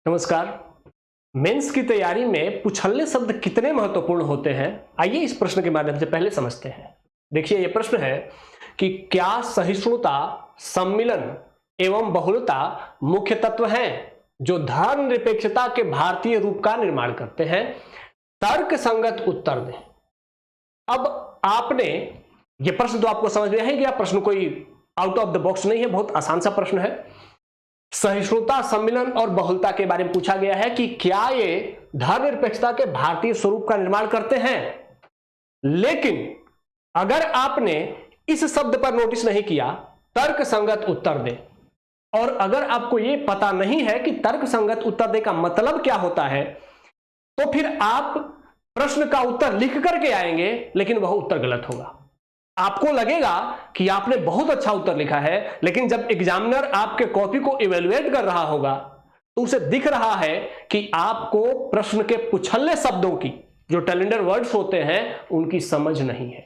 नमस्कार। मेंस की तैयारी में पुछल्ले शब्द कितने महत्वपूर्ण होते हैं, आइए इस प्रश्न के माध्यम से पहले समझते हैं। देखिए, यह प्रश्न है कि क्या सहिष्णुता, सम्मिलन एवं बहुलता मुख्य तत्व हैं जो धर्मनिरपेक्षता के भारतीय रूप का निर्माण करते हैं? तर्क संगत उत्तर दें। अब आपने यह प्रश्न तो आपको समझ में है कि यह प्रश्न कोई आउट ऑफ द बॉक्स नहीं है, बहुत आसान सा प्रश्न है। सहिष्णुता, सम्मिलन और बहुलता के बारे में पूछा गया है कि क्या ये धर्मनिरपेक्षता के भारतीय स्वरूप का निर्माण करते हैं। लेकिन अगर आपने इस शब्द पर नोटिस नहीं किया, तर्क संगत उत्तर दे, और अगर आपको यह पता नहीं है कि तर्क संगत उत्तर दे का मतलब क्या होता है, तो फिर आप प्रश्न का उत्तर लिख करके आएंगे, लेकिन वह उत्तर गलत होगा। आपको लगेगा कि आपने बहुत अच्छा उत्तर लिखा है, लेकिन जब एग्जामिनर आपके कॉपी को इवेलुएट कर रहा होगा तो उसे दिख रहा है कि आपको प्रश्न के पुछल्ले शब्दों की, जो टेलेंडर वर्ड्स होते हैं, उनकी समझ नहीं है।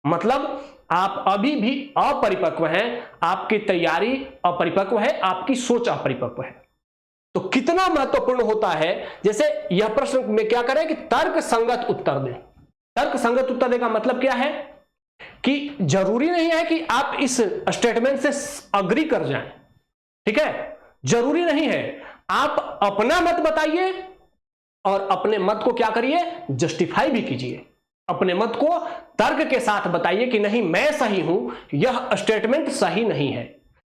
मतलब आप अभी भी अपरिपक्व हैं, आपकी तैयारी अपरिपक्व है, आपकी सोच अपरिपक्व है। तो कितना महत्वपूर्ण होता है, जैसे यह प्रश्न में क्या करें कि तर्क संगत उत्तर दें। तर्क संगत उत्तर दें का मतलब क्या है कि जरूरी नहीं है कि आप इस स्टेटमेंट से अग्री कर जाएं, ठीक है, जरूरी नहीं है। आप अपना मत बताइए और अपने मत को क्या करिए, जस्टिफाई भी कीजिए। अपने मत को तर्क के साथ बताइए कि नहीं, मैं सही हूं, यह स्टेटमेंट सही नहीं है,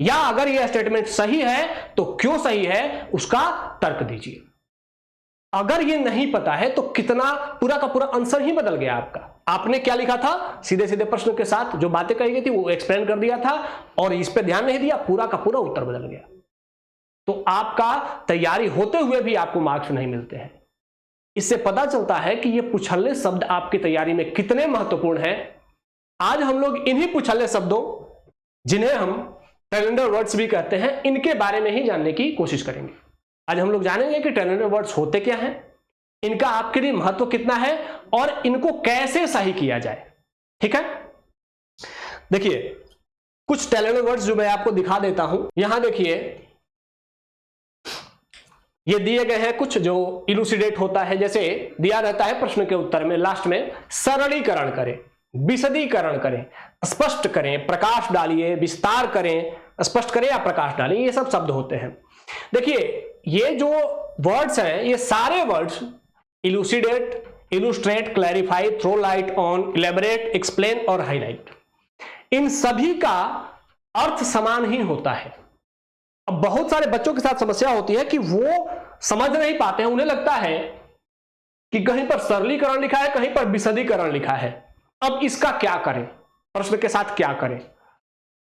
या अगर यह स्टेटमेंट सही है तो क्यों सही है, उसका तर्क दीजिए। अगर यह नहीं पता है तो कितना पूरा का पूरा आंसर ही बदल गया आपका। आपने क्या लिखा था, सीधे सीधे प्रश्न के साथ जो बातें कही गई थी वो एक्सप्लेन कर दिया था और इस पे ध्यान नहीं दिया, पूरा का पूरा उत्तर बदल गया। तो आपका तैयारी होते हुए भी आपको मार्क्स नहीं मिलते हैं। इससे पता चलता है कि ये पुछल्ले शब्द आपकी तैयारी में कितने महत्वपूर्ण हैं। आज हम लोग इन्हीं पुछल्ले शब्दों, जिन्हें हम टेलेंडर वर्ड्स भी कहते हैं, इनके बारे में ही जानने की कोशिश करेंगे। आज हम लोग जानेंगे कि टेलेंडर वर्ड्स होते क्या हैं, इनका आपके लिए महत्व कितना है और इनको कैसे सही किया जाए। ठीक है, देखिए कुछ टेलेंडर वर्ड्स जो मैं आपको दिखा देता हूं। यहां देखिए, ये दिए गए हैं कुछ जो इलुसिडेट होता है, जैसे दिया रहता है प्रश्न के उत्तर में लास्ट में, सरलीकरण करें, विशदीकरण करें, स्पष्ट करें, प्रकाश डालिए, विस्तार करें, स्पष्ट करें या प्रकाश डालिए, ये सब शब्द होते हैं। देखिए ये जो वर्ड्स हैं, ये सारे words elucidate, illustrate, clarify, throw light on, elaborate, explain और हाईलाइट, इन सभी का अर्थ समान ही होता है। अब बहुत सारे बच्चों के साथ समस्या होती है कि वो समझ नहीं पाते हैं, उन्हें लगता है कि कहीं पर सरलीकरण लिखा है, कहीं पर विशदीकरण लिखा है। अब इसका क्या करें, प्रश्न के साथ क्या करें?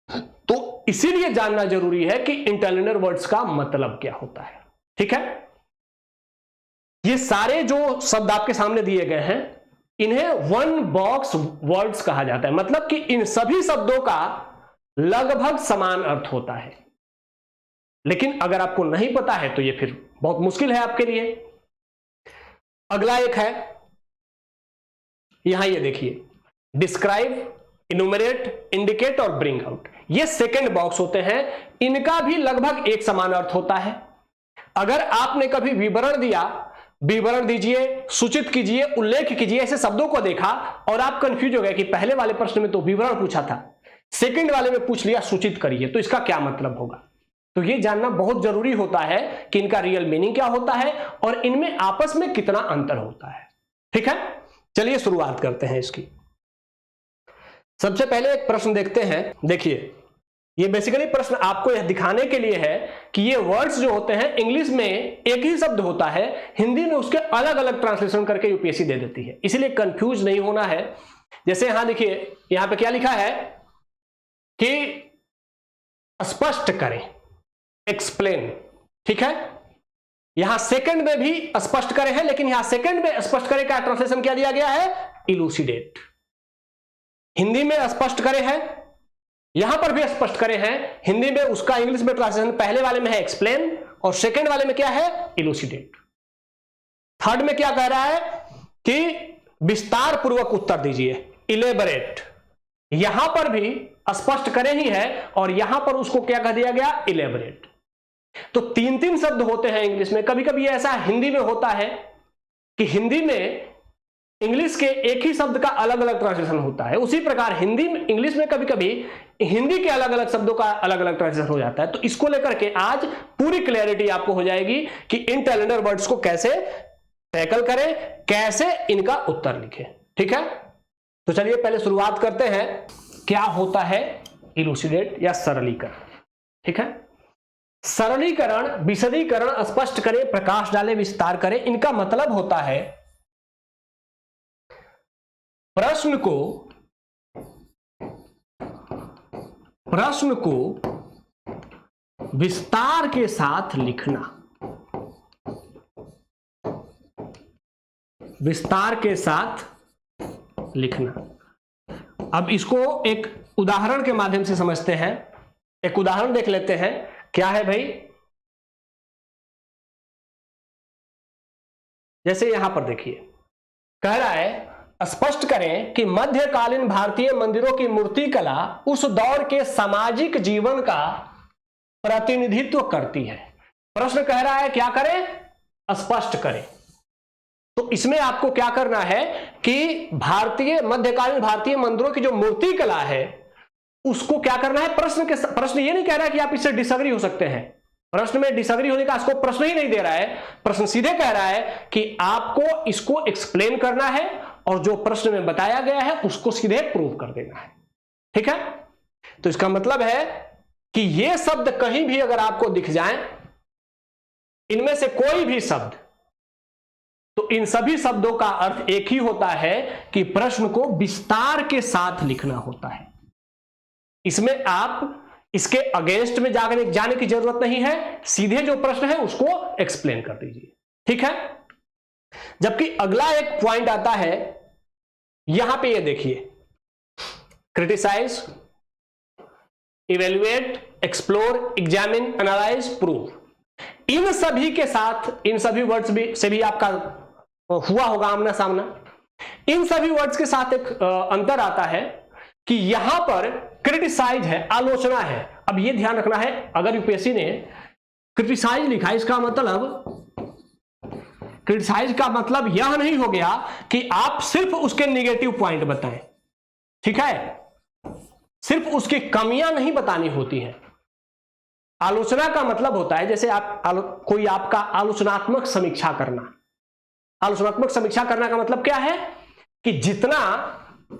तो इसीलिए जानना जरूरी है कि इन टेलेंडर वर्ड्स का मतलब क्या होता है। ठीक है, ये सारे जो शब्द आपके सामने दिए गए हैं, इन्हें वन बॉक्स वर्ड्स कहा जाता है। मतलब कि इन सभी शब्दों का लगभग समान अर्थ होता है। लेकिन अगर आपको नहीं पता है तो ये फिर बहुत मुश्किल है आपके लिए। अगला एक है, यहां ये देखिए, डिस्क्राइब, इनुमरेट, इंडिकेट और ब्रिंग आउट, ये सेकंड बॉक्स होते हैं। इनका भी लगभग एक समान अर्थ होता है। अगर आपने कभी विवरण दिया, विवरण दीजिए, सूचित कीजिए, उल्लेख कीजिए, ऐसे शब्दों को देखा और आप कंफ्यूज हो गए कि पहले वाले प्रश्न में तो विवरण पूछा था, सेकंड वाले में पूछ लिया सूचित करिए, तो इसका क्या मतलब होगा। तो ये जानना बहुत जरूरी होता है कि इनका रियल मीनिंग क्या होता है और इनमें आपस में कितना अंतर होता है। ठीक है, चलिए शुरुआत करते हैं इसकी। सबसे पहले एक प्रश्न देखते हैं। देखिए, ये बेसिकली प्रश्न आपको यह दिखाने के लिए है कि ये वर्ड्स जो होते हैं, इंग्लिश में एक ही शब्द होता है, हिंदी में उसके अलग अलग ट्रांसलेशन करके यूपीएससी दे देती है, इसलिए कंफ्यूज नहीं होना है। जैसे यहां देखिए, यहां पे क्या लिखा है कि स्पष्ट करें, एक्सप्लेन। ठीक है, यहां सेकंड में भी स्पष्ट करें है, लेकिन यहां सेकंड में स्पष्ट करें का ट्रांसलेशन क्या दिया गया है, इलुसिडेट। हिंदी में स्पष्ट करें है, यहां पर भी स्पष्ट करें हैं, हिंदी में उसका इंग्लिश में ट्रांसलेशन पहले वाले में है एक्सप्लेन और सेकंड वाले में क्या है, इलुसिडेट। थर्ड में क्या कह रहा है कि विस्तार पूर्वक उत्तर दीजिए, इलेबोरेट। यहां पर भी स्पष्ट करें ही है और यहां पर उसको क्या कह दिया गया, इलेबोरेट। तो 3-3 शब्द होते हैं इंग्लिश में। कभी कभी ऐसा हिंदी में होता है कि हिंदी में इंग्लिश के एक ही शब्द का अलग अलग ट्रांसलेशन होता है, उसी प्रकार हिंदी में इंग्लिश में कभी कभी हिंदी के अलग अलग शब्दों का अलग अलग ट्रांसलेशन हो जाता है। तो इसको लेकर के आज पूरी क्लैरिटी आपको हो जाएगी कि इन टैलेंडर वर्ड्स को कैसे टैकल करें, कैसे इनका उत्तर लिखें। ठीक है, तो चलिए पहले शुरुआत करते हैं, क्या होता है इलुसिडेट या सरलीकरण। ठीक है, सरलीकरण, विशदीकरण, स्पष्ट करें, प्रकाश डालें, विस्तार करें, इनका मतलब होता है प्रश्न को विस्तार के साथ लिखना, विस्तार के साथ लिखना। अब इसको एक उदाहरण के माध्यम से समझते हैं। एक उदाहरण देख लेते हैं, क्या है भाई, जैसे यहां पर देखिए, कह रहा है स्पष्ट करें कि मध्यकालीन भारतीय मंदिरों की मूर्ति कला उस दौर के सामाजिक जीवन का प्रतिनिधित्व करती है। प्रश्न कह रहा है क्या करें, स्पष्ट करें। तो इसमें आपको क्या करना है कि मध्यकालीन भारतीय मंदिरों की जो मूर्ति कला है उसको क्या करना है, प्रश्न ये नहीं कह रहा है कि आप इससे डिसएग्री हो सकते हैं। प्रश्न में डिसएग्री होने का इसको प्रश्न ही नहीं दे रहा है। प्रश्न सीधे कह रहा है कि आपको इसको एक्सप्लेन करना है और जो प्रश्न में बताया गया है उसको सीधे प्रूव कर देना है। ठीक है, तो इसका मतलब है कि ये शब्द कहीं भी अगर आपको दिख जाएं, इनमें से कोई भी शब्द, तो इन सभी शब्दों का अर्थ एक ही होता है कि प्रश्न को विस्तार के साथ लिखना होता है। इसमें आप इसके अगेंस्ट में जाने की जरूरत नहीं है, सीधे जो प्रश्न है उसको एक्सप्लेन कर दीजिए। ठीक है, जबकि अगला एक पॉइंट आता है, यहां पे ये देखिए, criticise, evaluate, explore, examine, analyse, prove. इन सभी के साथ, इन सभी वर्ड्स से भी आपका हुआ होगा आमना सामना। इन सभी वर्ड्स के साथ एक अंतर आता है कि यहां पर क्रिटिसाइज है, आलोचना है। अब यह ध्यान रखना है, अगर यूपीएससी ने क्रिटिसाइज लिखा, इसका मतलब क्रिटिसाइज का मतलब यह नहीं हो गया कि आप सिर्फ उसके नेगेटिव पॉइंट बताएं। ठीक है, सिर्फ उसकी कमियां नहीं बतानी होती हैं। आलोचना का मतलब होता है जैसे कोई आपका आलोचनात्मक समीक्षा करना। आलोचनात्मक समीक्षा करना का मतलब क्या है कि जितना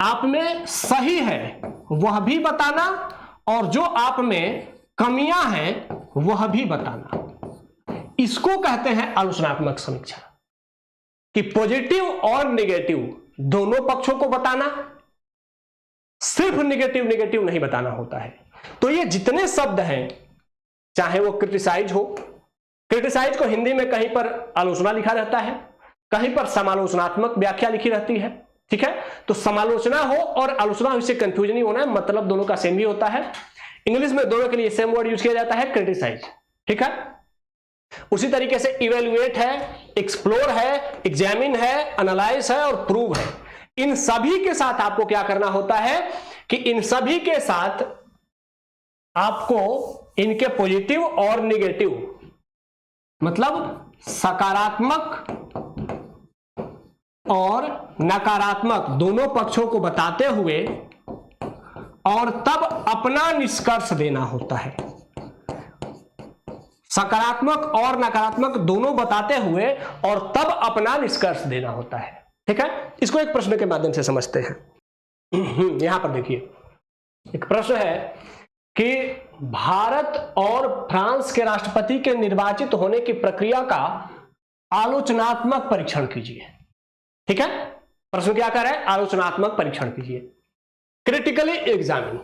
आप में सही है वह भी बताना और जो आप में कमियां हैं वह भी बताना। इसको कहते हैं आलोचनात्मक समीक्षा, कि पॉजिटिव और नेगेटिव दोनों पक्षों को बताना, सिर्फ नेगेटिव नहीं बताना होता है। तो ये जितने शब्द हैं, चाहे वो क्रिटिसाइज हो, क्रिटिसाइज को हिंदी में कहीं पर आलोचना लिखा रहता है, कहीं पर समालोचनात्मक व्याख्या लिखी रहती है। ठीक है, तो समालोचना हो और आलोचना हो, इससे कंफ्यूजन नहीं होना है, मतलब दोनों का सेम ही होता है। इंग्लिश में दोनों के लिए सेम वर्ड यूज किया जाता है, क्रिटिसाइज। ठीक है, उसी तरीके से इवेल्युएट है, एक्सप्लोर है, एग्जामिन है, एनालाइज है और प्रूव है। इन सभी के साथ आपको क्या करना होता है कि इन सभी के साथ आपको इनके पॉजिटिव और नेगेटिव, मतलब सकारात्मक और नकारात्मक दोनों पक्षों को बताते हुए और तब अपना निष्कर्ष देना होता है। सकारात्मक और नकारात्मक दोनों बताते हुए और तब अपना निष्कर्ष देना होता है। ठीक है, इसको एक प्रश्न के माध्यम से समझते हैं। यहां पर देखिए, एक प्रश्न है कि भारत और फ्रांस के राष्ट्रपति के निर्वाचित होने की प्रक्रिया का आलोचनात्मक परीक्षण कीजिए। ठीक है, प्रश्न क्या कर रहा है, आलोचनात्मक परीक्षण कीजिए, क्रिटिकली एग्जामिन।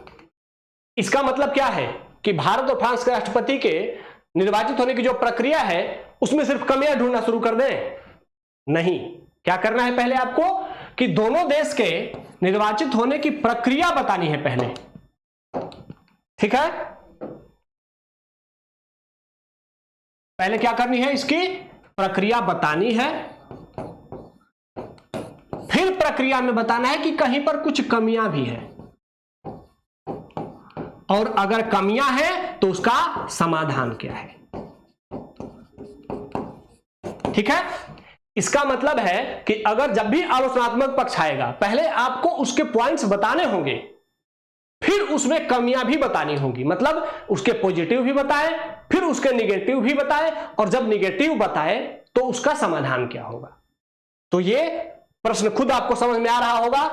इसका मतलब क्या है कि भारत और फ्रांस के राष्ट्रपति के निर्वाचित होने की जो प्रक्रिया है उसमें सिर्फ कमियां ढूंढना शुरू कर दें, नहीं। क्या करना है पहले आपको कि दोनों देश के निर्वाचित होने की प्रक्रिया बतानी है पहले। ठीक है, पहले क्या करनी है, इसकी प्रक्रिया बतानी है, फिर प्रक्रिया में बताना है कि कहीं पर कुछ कमियां भी हैं और अगर कमियां हैं तो उसका समाधान क्या है। ठीक है। इसका मतलब है कि अगर जब भी आलोचनात्मक पक्ष आएगा, पहले आपको उसके पॉइंट्स बताने होंगे, फिर उसमें कमियां भी बतानी होंगी। मतलब उसके पॉजिटिव भी बताए, फिर उसके निगेटिव भी बताए, और जब निगेटिव बताए तो उसका समाधान क्या होगा। तो ये प्रश्न खुद आपको समझ में आ रहा होगा।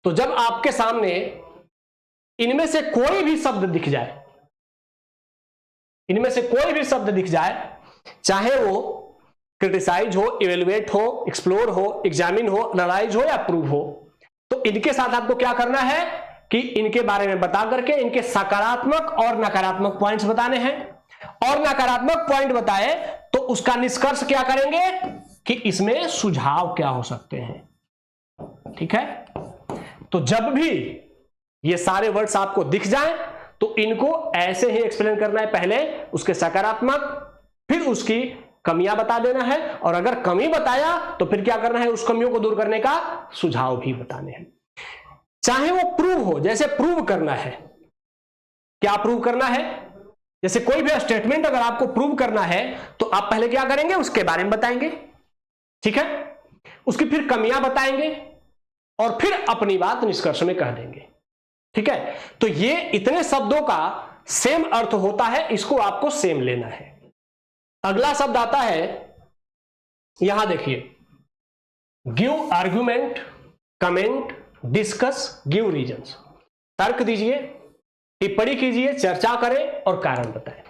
तो जब आपके सामने इनमें से कोई भी शब्द दिख जाए, इनमें से कोई भी शब्द दिख जाए, चाहे वो क्रिटिसाइज हो, इवेलुएट हो, एक्सप्लोर हो, एग्जामिन हो, एनालाइज हो या प्रूव हो, तो इनके साथ आपको क्या करना है कि इनके बारे में बता करके इनके सकारात्मक और नकारात्मक पॉइंट्स बताने हैं, और नकारात्मक पॉइंट बताए तो उसका निष्कर्ष क्या करेंगे कि इसमें सुझाव क्या हो सकते हैं। ठीक है। तो जब भी ये सारे वर्ड्स आपको दिख जाएं तो इनको ऐसे ही एक्सप्लेन करना है, पहले उसके सकारात्मक, फिर उसकी कमियां बता देना है, और अगर कमी बताया तो फिर क्या करना है, उस कमियों को दूर करने का सुझाव भी बताने हैं। चाहे वो प्रूव हो, जैसे प्रूव करना है, क्या प्रूव करना है, जैसे कोई भी स्टेटमेंट अगर आपको प्रूव करना है तो आप पहले क्या करेंगे, उसके बारे में बताएंगे। ठीक है। उसकी फिर कमियां बताएंगे और फिर अपनी बात निष्कर्ष में कह देंगे। ठीक है। तो ये इतने शब्दों का सेम अर्थ होता है, इसको आपको सेम लेना है। अगला शब्द आता है, यहां देखिए, give argument, comment, discuss, give reasons. तर्क दीजिए, टिप्पणी कीजिए, चर्चा करें और कारण बताएं।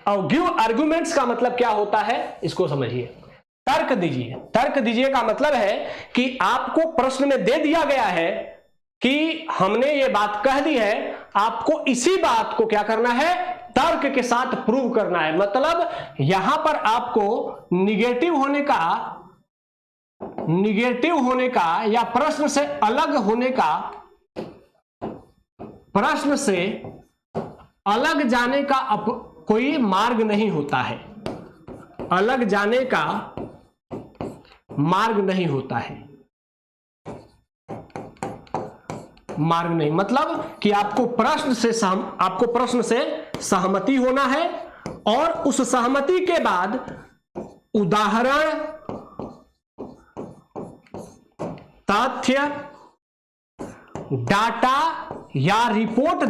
और गिव आर्ग्यूमेंट्स का मतलब क्या होता है, इसको समझिए। तर्क दीजिए, तर्क दीजिए का मतलब है कि आपको प्रश्न में दे दिया गया है कि हमने ये बात कह दी है, आपको इसी बात को क्या करना है, तर्क के साथ प्रूव करना है। मतलब यहां पर आपको निगेटिव होने का या प्रश्न से अलग होने का, प्रश्न से अलग जाने का कोई मार्ग नहीं होता है, अलग जाने का मार्ग नहीं होता है, मार्ग नहीं, मतलब कि आपको प्रश्न से सहमति होना है, और उस सहमति के बाद उदाहरण, तथ्य, डाटा या रिपोर्ट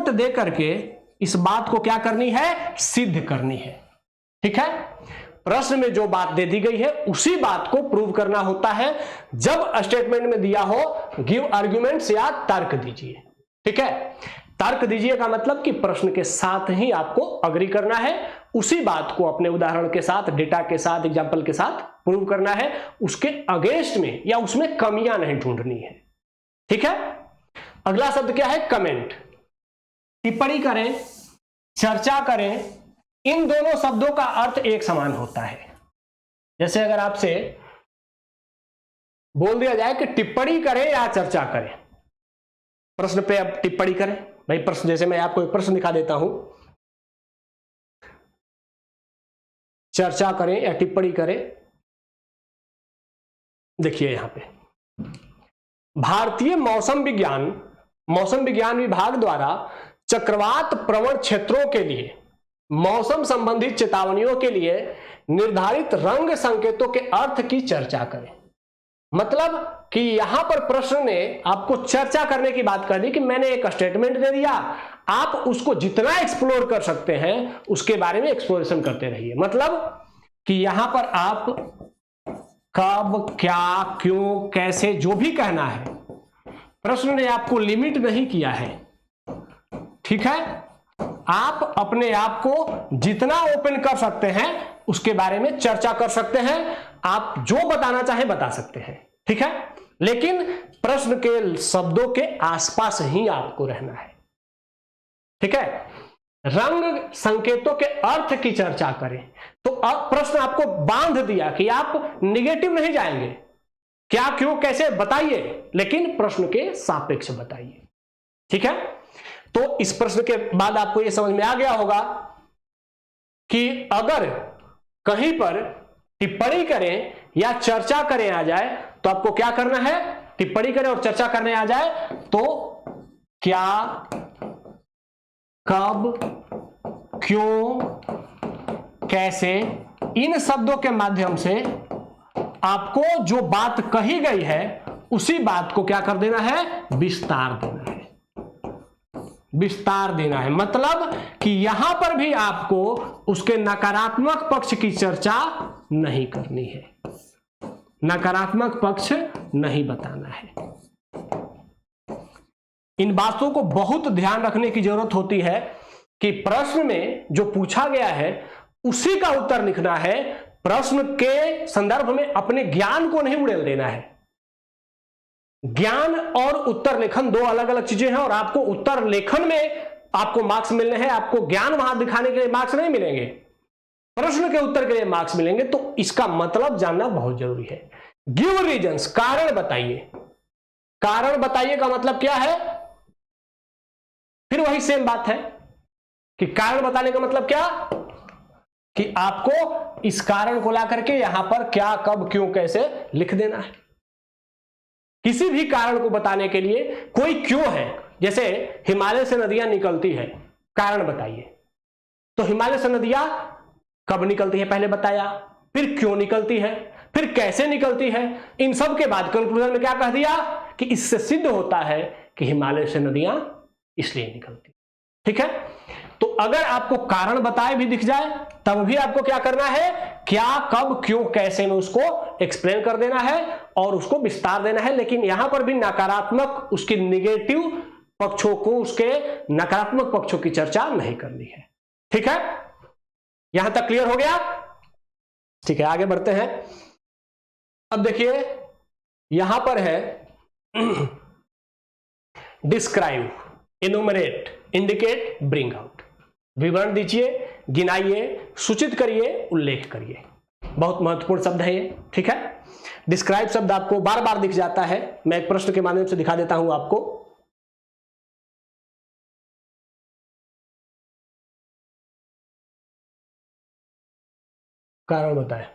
दे करके इस बात को क्या करनी है, सिद्ध करनी है। ठीक है। प्रश्न में जो बात दे दी गई है उसी बात को प्रूव करना होता है। जब स्टेटमेंट में दिया हो गिव आर्ग्यूमेंट्स या तर्क दीजिए। ठीक है। तर्क दीजिए का मतलब कि प्रश्न के साथ ही आपको अग्री करना है, उसी बात को अपने उदाहरण के साथ, डेटा के साथ, एग्जाम्पल के साथ प्रूव करना है, उसके अगेंस्ट में या उसमें कमियां नहीं ढूंढनी है। ठीक है। अगला शब्द क्या है, कमेंट। टिप्पणी करें, चर्चा करें, इन दोनों शब्दों का अर्थ एक समान होता है। जैसे अगर आपसे बोल दिया जाए कि टिप्पणी करें या चर्चा करें, प्रश्न पे अब टिप्पणी करें। भाई प्रश्न, जैसे मैं आपको एक प्रश्न दिखा देता हूं, चर्चा करें या टिप्पणी करें। देखिए यहां पे, भारतीय मौसम विज्ञान विभाग द्वारा चक्रवात प्रवण क्षेत्रों के लिए मौसम संबंधित चेतावनियों के लिए निर्धारित रंग संकेतों के अर्थ की चर्चा करें। मतलब कि यहां पर प्रश्न ने आपको चर्चा करने की बात कर दी कि मैंने एक स्टेटमेंट दे दिया, आप उसको जितना एक्सप्लोर कर सकते हैं उसके बारे में एक्सप्लोरेशन करते रहिए। मतलब कि यहां पर आप कब, क्या, क्यों, कैसे, जो भी कहना है, प्रश्न ने आपको लिमिट नहीं किया है। ठीक है। आप अपने आप को जितना ओपन कर सकते हैं उसके बारे में चर्चा कर सकते हैं, आप जो बताना चाहें बता सकते हैं। ठीक है। लेकिन प्रश्न के शब्दों के आसपास ही आपको रहना है। ठीक है। रंग संकेतों के अर्थ की चर्चा करें, तो अब प्रश्न आपको बांध दिया कि आप निगेटिव नहीं जाएंगे, क्या, क्यों, कैसे बताइए, लेकिन प्रश्न के सापेक्ष बताइए। ठीक है। तो इस प्रश्न के बाद आपको यह समझ में आ गया होगा कि अगर कहीं पर टिप्पणी करें या चर्चा करें आ जाए तो आपको क्या करना है, टिप्पणी करें और चर्चा करने आ जाए तो क्या, कब, क्यों, कैसे इन शब्दों के माध्यम से आपको जो बात कही गई है उसी बात को क्या कर देना है, विस्तार देना है, विस्तार देना है। मतलब कि यहां पर भी आपको उसके नकारात्मक पक्ष की चर्चा नहीं करनी है, नकारात्मक पक्ष नहीं बताना है। इन बातों को बहुत ध्यान रखने की जरूरत होती है कि प्रश्न में जो पूछा गया है उसी का उत्तर लिखना है, प्रश्न के संदर्भ में अपने ज्ञान को नहीं उड़ेल देना है। ज्ञान और उत्तर लेखन दो अलग अलग चीजें हैं, और आपको उत्तर लेखन में आपको मार्क्स मिलने हैं, आपको ज्ञान वहां दिखाने के लिए मार्क्स नहीं मिलेंगे, प्रश्न के उत्तर के लिए मार्क्स मिलेंगे। तो इसका मतलब जानना बहुत जरूरी है। गिव रीजंस, कारण बताइए। कारण बताइए का मतलब क्या है, फिर वही सेम बात है कि कारण बताने का मतलब क्या, कि आपको इस कारण को ला करके यहां पर क्या, कब, क्यों, कैसे लिख देना है। किसी भी कारण को बताने के लिए कोई क्यों है, जैसे हिमालय से नदियां निकलती है, कारण बताइए। तो हिमालय से नदियां कब निकलती है पहले बताया, फिर क्यों निकलती है, फिर कैसे निकलती है। इन सब के बाद कंक्लूजन में क्या कह दिया कि इससे सिद्ध होता है कि हिमालय से नदियां इसलिए निकलती। ठीक है, तो अगर आपको कारण बताए भी दिख जाए तब भी आपको क्या करना है, क्या, कब, क्यों, कैसे में उसको एक्सप्लेन कर देना है और उसको विस्तार देना है। लेकिन यहां पर भी नकारात्मक, उसकी निगेटिव पक्षों को, उसके नकारात्मक पक्षों की चर्चा नहीं करनी है। ठीक है, यहां तक क्लियर हो गया। ठीक है, आगे बढ़ते हैं। अब देखिए यहां पर है डिस्क्राइब, इनुमरेट, इंडिकेट, ब्रिंग आउट। विवरण दीजिए, गिनाइए, सूचित करिए, उल्लेख करिए। बहुत महत्वपूर्ण शब्द है ये। ठीक है, डिस्क्राइब शब्द आपको बार बार दिख जाता है, मैं एक प्रश्न के माध्यम से दिखा देता हूं आपको। कारण बताएं,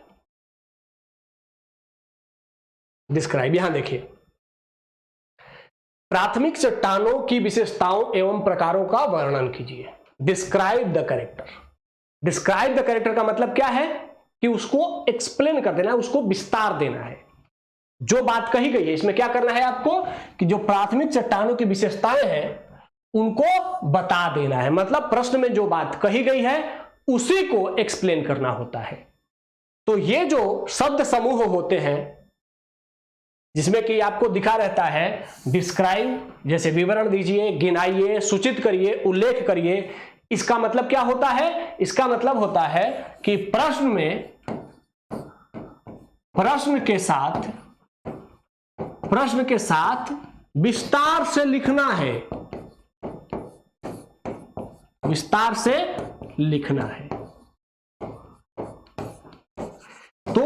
डिस्क्राइब। यहां देखिए, प्राथमिक चट्टानों की विशेषताओं एवं प्रकारों का वर्णन कीजिए। Describe the character. Describe the character का मतलब क्या है कि उसको एक्सप्लेन कर देना है, उसको विस्तार देना है। जो बात कही गई है इसमें क्या करना है आपको, कि जो प्राथमिक चट्टानों की विशेषताएं हैं उनको बता देना है। मतलब प्रश्न में जो बात कही गई है उसी को एक्सप्लेन करना होता है। तो ये जो शब्द समूह होते हैं जिसमें कि आपको दिखा रहता है डिस्क्राइब, जैसे विवरण दीजिए, गिनाइए, सूचित करिए, उल्लेख करिए, इसका मतलब क्या होता है, इसका मतलब होता है कि प्रश्न में, प्रश्न के साथ विस्तार से लिखना है, विस्तार से लिखना है। तो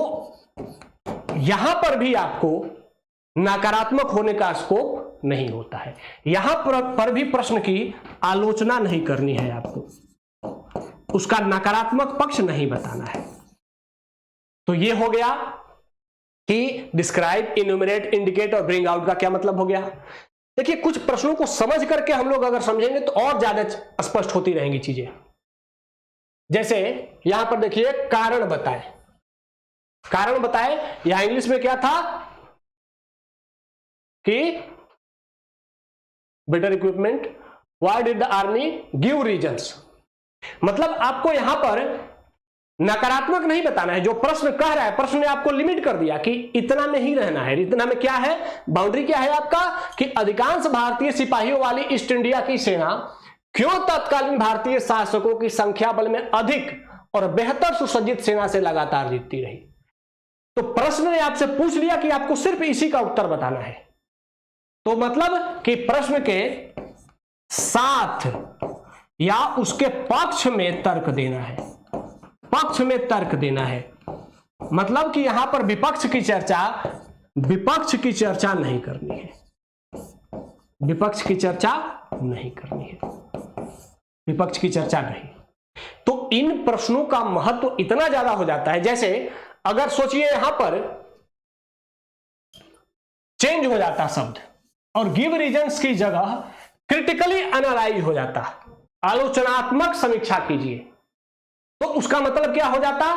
यहां पर भी आपको नकारात्मक होने का स्कोप नहीं होता है। यहां पर भी प्रश्न की आलोचना नहीं करनी है आपको, उसका नकारात्मक पक्ष नहीं बताना है। तो यह हो गया कि डिस्क्राइब, इन्यूमरेट, इंडिकेट और ब्रिंग आउट का क्या मतलब हो गया। देखिए कुछ प्रश्नों को समझ करके हम लोग अगर समझेंगे तो और ज्यादा स्पष्ट होती रहेंगी चीजें। जैसे यहां पर देखिए कारण बताएं, कारण बताएं, यहां इंग्लिश में क्या था कि better equipment, why did the army give reasons. मतलब आपको यहां पर नकारात्मक नहीं बताना है, जो प्रश्न कह रहा है प्रश्न ने आपको लिमिट कर दिया कि इतना में ही रहना है। इतना में क्या है, बाउंड्री क्या है आपका, कि अधिकांश भारतीय सिपाहियों वाली ईस्ट इंडिया की सेना क्यों तत्कालीन भारतीय शासकों की संख्या बल में अधिक और बेहतर सुसज्जित सेना से लगातार जीतती रही। तो प्रश्न ने आपसे पूछ लिया कि आपको सिर्फ इसी का उत्तर बताना है। तो मतलब कि प्रश्न के साथ या उसके पक्ष में तर्क देना है, पक्ष में तर्क देना है। मतलब कि यहां पर विपक्ष की चर्चा नहीं करनी है, विपक्ष की चर्चा नहीं करनी है, विपक्ष की चर्चा नहीं। तो इन प्रश्नों का महत्व इतना ज्यादा हो जाता है, जैसे अगर सोचिए यहां पर चेंज हो जाता शब्द और गिव रीजंस की जगह क्रिटिकली एनालाइज हो जाता, आलोचनात्मक समीक्षा कीजिए, तो उसका मतलब क्या हो जाता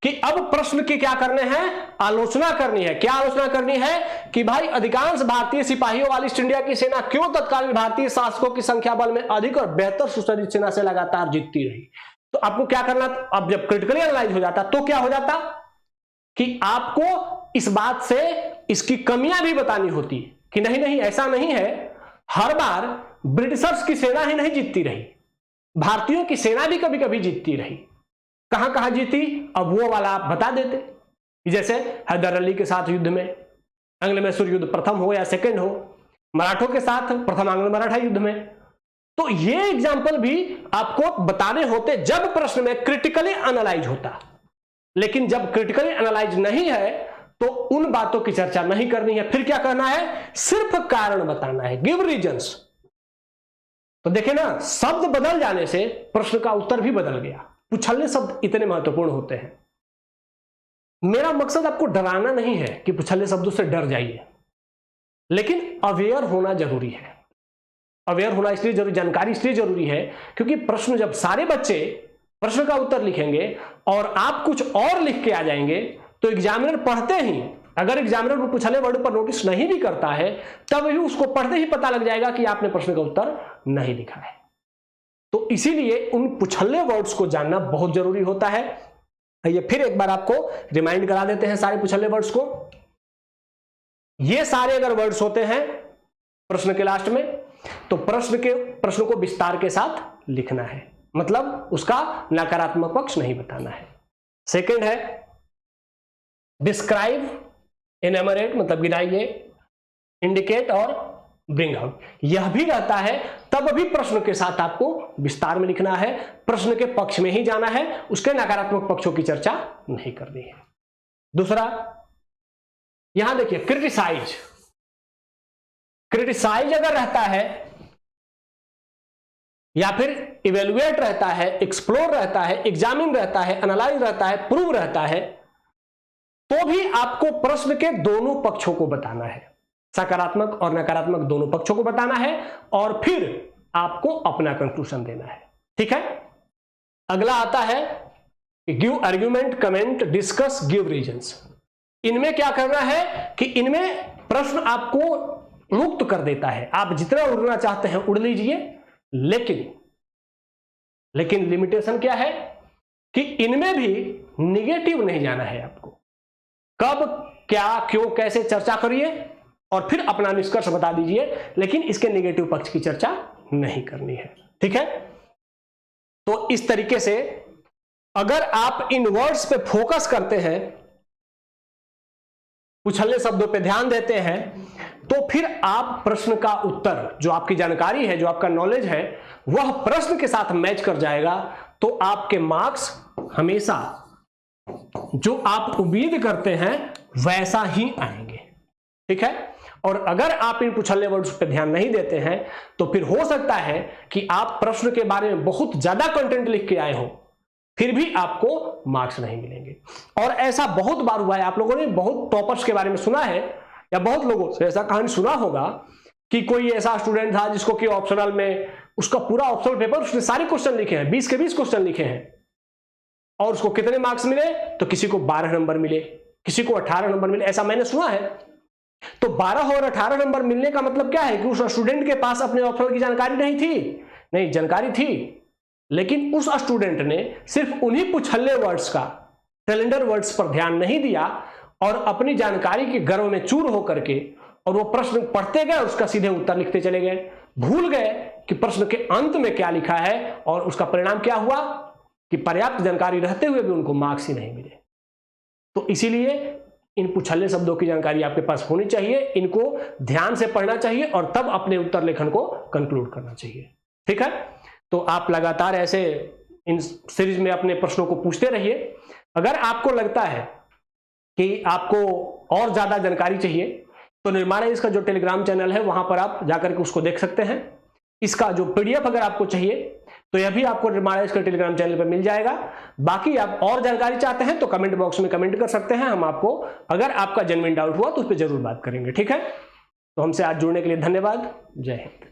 कि अब प्रश्न की क्या करने हैं, आलोचना करनी है। क्या आलोचना करनी है कि भाई अधिकांश भारतीय सिपाहियों वाली ईस्ट इंडिया की सेना क्यों तत्कालीन भारतीय शासकों की संख्या बल में अधिक और बेहतर सुसज्जित सेना से लगातार जीतती रही। तो आपको क्या करना, अब जब क्रिटिकली एनालाइज हो जाता तो क्या हो जाता कि आपको इस बात से इसकी कमियां भी बतानी होती कि नहीं नहीं ऐसा नहीं है, हर बार ब्रिटिशर्स की सेना ही नहीं जीतती रही, भारतीयों की सेना भी कभी कभी जीतती रही। कहां कहां जीती, अब वो वाला आप बता देते, जैसे हैदर अली के साथ युद्ध में, आंग्ल मैसूर युद्ध प्रथम हो या सेकंड हो, मराठों के साथ प्रथम आंग्ल मराठा युद्ध में। तो ये एग्जाम्पल भी आपको बताने होते जब प्रश्न में क्रिटिकली एनालाइज होता। लेकिन जब क्रिटिकली एनालाइज नहीं है तो उन बातों की चर्चा नहीं करनी है। फिर क्या करना है, सिर्फ कारण बताना है, गिव रीजंस। तो देखे ना, शब्द बदल जाने से प्रश्न का उत्तर भी बदल गया। पुछल्ले शब्द इतने महत्वपूर्ण होते हैं। मेरा मकसद आपको डराना नहीं है कि पुछल्ले शब्दों से डर जाइए, लेकिन अवेयर होना जरूरी है। अवेयर होना इसलिए जरूरी, जानकारी इसलिए जरूरी है क्योंकि प्रश्न, जब सारे बच्चे प्रश्न का उत्तर लिखेंगे और आप कुछ और लिख के आ जाएंगे तो एग्जामिनर पढ़ते ही, अगर एग्जामिनर वो पुछले वर्ड पर नोटिस नहीं भी करता है तब भी उसको पढ़ते ही पता लग जाएगा कि आपने प्रश्न का उत्तर नहीं लिखा है। तो इसीलिए उन पुछले वर्ड्स को जानना बहुत जरूरी होता है। ये फिर एक बार आपको रिमाइंड करा देते हैं सारे पुछले वर्ड्स को। ये सारे अगर वर्ड्स होते हैं प्रश्न के लास्ट में तो प्रश्न को विस्तार के साथ लिखना है, मतलब उसका नकारात्मक पक्ष नहीं बताना है। सेकंड है डिस्क्राइब, एनमरेट मतलब गिनाइए, इंडिकेट और ब्रिंग आउट। यह भी रहता है, तब भी प्रश्न के साथ आपको विस्तार में लिखना है, प्रश्न के पक्ष में ही जाना है, उसके नकारात्मक पक्षों की चर्चा नहीं करनी है। दूसरा यहां देखिए क्रिटिसाइज। क्रिटिसाइज अगर रहता है या फिर इवेल्युएट रहता है, एक्सप्लोर रहता है, एग्जामिन रहता है, एनालाइज रहता है, प्रूव रहता है, तो भी आपको प्रश्न के दोनों पक्षों को बताना है, सकारात्मक और नकारात्मक दोनों पक्षों को बताना है और फिर आपको अपना कंक्लूजन देना है। ठीक है। अगला आता है give argument, comment, discuss, give reasons. इनमें क्या करना है कि इनमें प्रश्न आपको मुक्त कर देता है, आप जितना उड़ना चाहते हैं उड़ लीजिए, लेकिन लिमिटेशन क्या है कि इनमें भी निगेटिव नहीं जाना है। आपको कब, क्या, क्यों, कैसे चर्चा करिए और फिर अपना निष्कर्ष बता दीजिए, लेकिन इसके नेगेटिव पक्ष की चर्चा नहीं करनी है। ठीक है। तो इस तरीके से अगर आप इन वर्ड्स पे फोकस करते हैं, पुछल्ले शब्दों पे ध्यान देते हैं, तो फिर आप प्रश्न का उत्तर, जो आपकी जानकारी है, जो आपका नॉलेज है, वह प्रश्न के साथ मैच कर जाएगा, तो आपके मार्क्स हमेशा जो आप उम्मीद करते हैं वैसा ही आएंगे। ठीक है। और अगर आप इन पुछल्ले वर्ड्स पे ध्यान नहीं देते हैं तो फिर हो सकता है कि आप प्रश्न के बारे में बहुत ज्यादा कंटेंट लिख के आए हो, फिर भी आपको मार्क्स नहीं मिलेंगे। और ऐसा बहुत बार हुआ है, आप लोगों ने बहुत टॉपर्स के बारे में सुना है या बहुत लोगों से ऐसा कहानी सुना होगा कि कोई ऐसा स्टूडेंट था जिसको कि ऑप्शनल में उसका पूरा ऑप्शनल पेपर, उसने सारे क्वेश्चन लिखे हैं, 20 के 20 क्वेश्चन लिखे हैं, और उसको कितने मार्क्स मिले, तो किसी को 12 नंबर मिले, किसी को 18 नंबर मिले, ऐसा मैंने सुना है। तो 12 और 18 नंबर मिलने का मतलब क्या है कि उस स्टूडेंट के पास अपने ऑप्शनल की जानकारी नहीं थी? नहीं, जानकारी थी, लेकिन उस स्टूडेंट ने सिर्फ उन्हीं पुछल्ले वर्ड्स का, कैलेंडर वर्ड्स पर ध्यान नहीं दिया और अपनी जानकारी के गर्व में चूर होकर के और वो प्रश्न पढ़ते गए, उसका सीधे उत्तर लिखते चले गए, भूल गए कि प्रश्न के अंत में क्या लिखा है, और उसका परिणाम क्या हुआ कि पर्याप्त जानकारी रहते हुए भी उनको मार्क्स ही नहीं मिले। तो इसीलिए इन पुछल्ले शब्दों की जानकारी आपके पास होनी चाहिए, इनको ध्यान से पढ़ना चाहिए और तब अपने उत्तर लेखन को कंक्लूड करना चाहिए। ठीक है। तो आप लगातार ऐसे इन सीरीज में अपने प्रश्नों को पूछते रहिए। अगर आपको लगता है कि आपको और ज्यादा जानकारी चाहिए तो निर्माण का जो टेलीग्राम चैनल है वहां पर आप जाकर के उसको देख सकते हैं। इसका जो पीडीएफ अगर आपको चाहिए तो यह भी आपको निर्माण का टेलीग्राम चैनल पर मिल जाएगा। बाकी आप और जानकारी चाहते हैं तो कमेंट बॉक्स में कमेंट कर सकते हैं, हम आपको अगर आपका जेन्युइन डाउट हुआ तो उस पर जरूर बात करेंगे। ठीक है। तो हमसे आज जुड़ने के लिए धन्यवाद। जय हिंद।